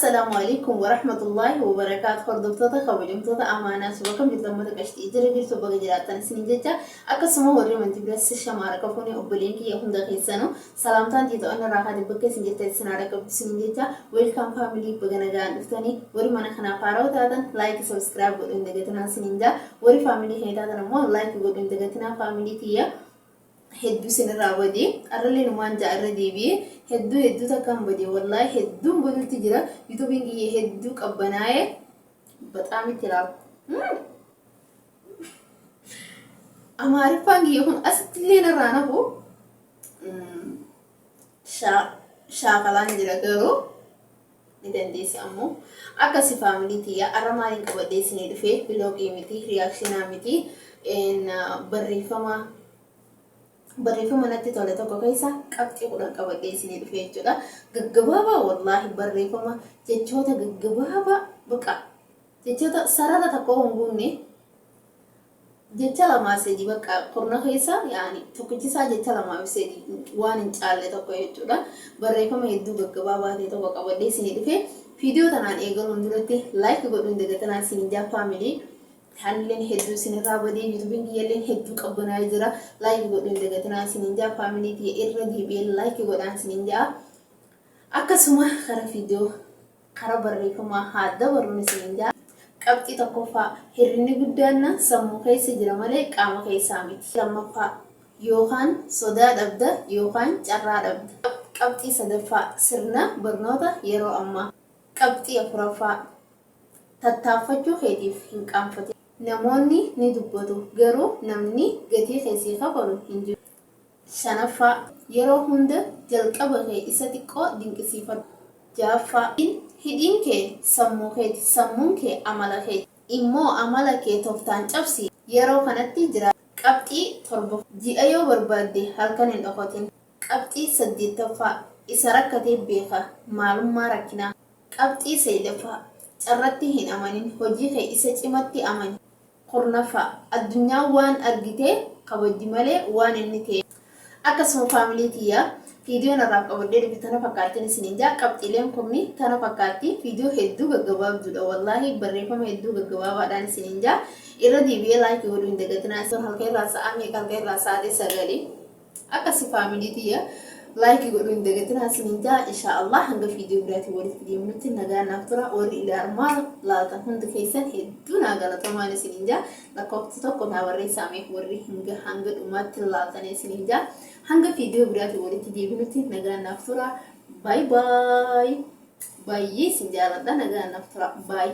السلام عليكم ورحمة الله وبركاته. خردوتة خبرتوتا أمانة سبكم جتلمة كشتي إجرا سبكة جراتنا سنجتا أكسمه وري من تبرس الشمارة كفوني أبلين كي يكون دقيق سنو سلامتان جيتو أنا راح دبكة سنجتا سنارة كب سنجتا ويلكم فاميلي بجانا جان إفتاني وري منا خنا فارو تادن لايك سبسكرايب بدون دقيقتنا سنجتا وري فاميلي هيدا تنمو لايك بدون دقيقتنا فاميلي تيا hedduu sinirraa badee arralee numaan jaarra deebi'ee hedduu takkaan badee wallaahi hedduun baduutti jira yuutuubiin kiyyee hedduu qabbanaa'ee bexaam itti ilaalu. Amaariffaan kiyyee kun asitti illee narraa nafu shaakalaan jira garuu ni dandeessi ammoo akkasi faamilii tiyya arra maaliin qabadhee isinii dhufee biloogii miti riyaakshinaa miti barreeffama natti tole tokko keessa qabxii kudhan qabadhee isinii dhufee jechuudha. Gaggabaabaa wallaahi barreeffama jechoota gaggabaabaa baqa jechoota sarara tokko hin guunne jecha lamaa sadii baqa kurna keessa yaani tokkichisaa jecha lamaa sadii waan hin caalle tokko jechuudha. Barreeffama hedduu gaggabaabaa ta'e tokko qabadhee isinii dhufee viidiyoo tanaan eegaluun duratti laayik godhuun dagatanaa isiniin jaa faamilii. Hanleen hedduu sinirraa badee yuutuubiin kiyyalleen hedduu qabbanaa jira laayik godhuun dagatanaa isiniin jaa faamilii tiyya irra deebi'ee laayik godhaan isiniin jaa akkasuma kara viidiyoo kara barreeffamaa haadda barruun isiniin jaa qabxii tokkoffaa hirrinni guddaanna sammuu keessa jira malee qaama keessaa miti. Lammaffaa yookaan sodaa dhabda yookaan carraa dhabda. Qabxii sadaffaa sirna barnoota yeroo ammaa. Qabxii afuraffaa tattaaffachuu keetiif hin qaanfate. Namoonni ni dubbatu garuu namni gatii keessii kafalu hin jiru. Shanaffaa yeroo hunda jalqaba kee isa xiqqoo dinqisiifadhu. Ja'affaa hidhiin kee sammuu keeti sammuun kee amala keeti immoo amala kee tooftaan cabsi yeroo kanatti jira. Qabxii torbaffaa ji'a yoo barbaadde halkan hin dhokatin. Qabxii saddeettaffaa isa rakkatee beeka maalummaa rakkinaa. Qabxii saglaffaa carratti hin amanin hojii kee isa cimatti amani. Kurnaffaa addunyaa waan argitee kabajji malee waan inni ta'e. Akkasuma faamilii tiyyaa viidiyoo narraa qabadhee dhufe tana fakkaattiin isiniin jaa qabxiileen kunni tana fakkaatti viidiyoo hedduu gaggabaabduudha wallaahi barreeffama hedduu gaggabaabaadhaan isiniin jaa irra deebi'ee laayikii godhuu hin dagatinaa halka irraa sa'aa meeqa halka irraa sa'aatii sagalee akkasi faamilii tiyyaa laayikii godhuu hin dagatinaa isiniin jaa inshaallah hanga viidiyoo biraatii walitti deemnutti nagaa naaf tura warri ilaalmaa laatan hundi keessan hedduu naa galatamaan isiniin jaa lakkoofsa tokko naa barreessameef warri hanga dhumaatti laatan isiniin jaa hanga viidiyoo biraatii walitti deemnutti nagaa naaf tura. Bye bye. Baay'ee isin jaalladha nagaa naaf tura. Bye.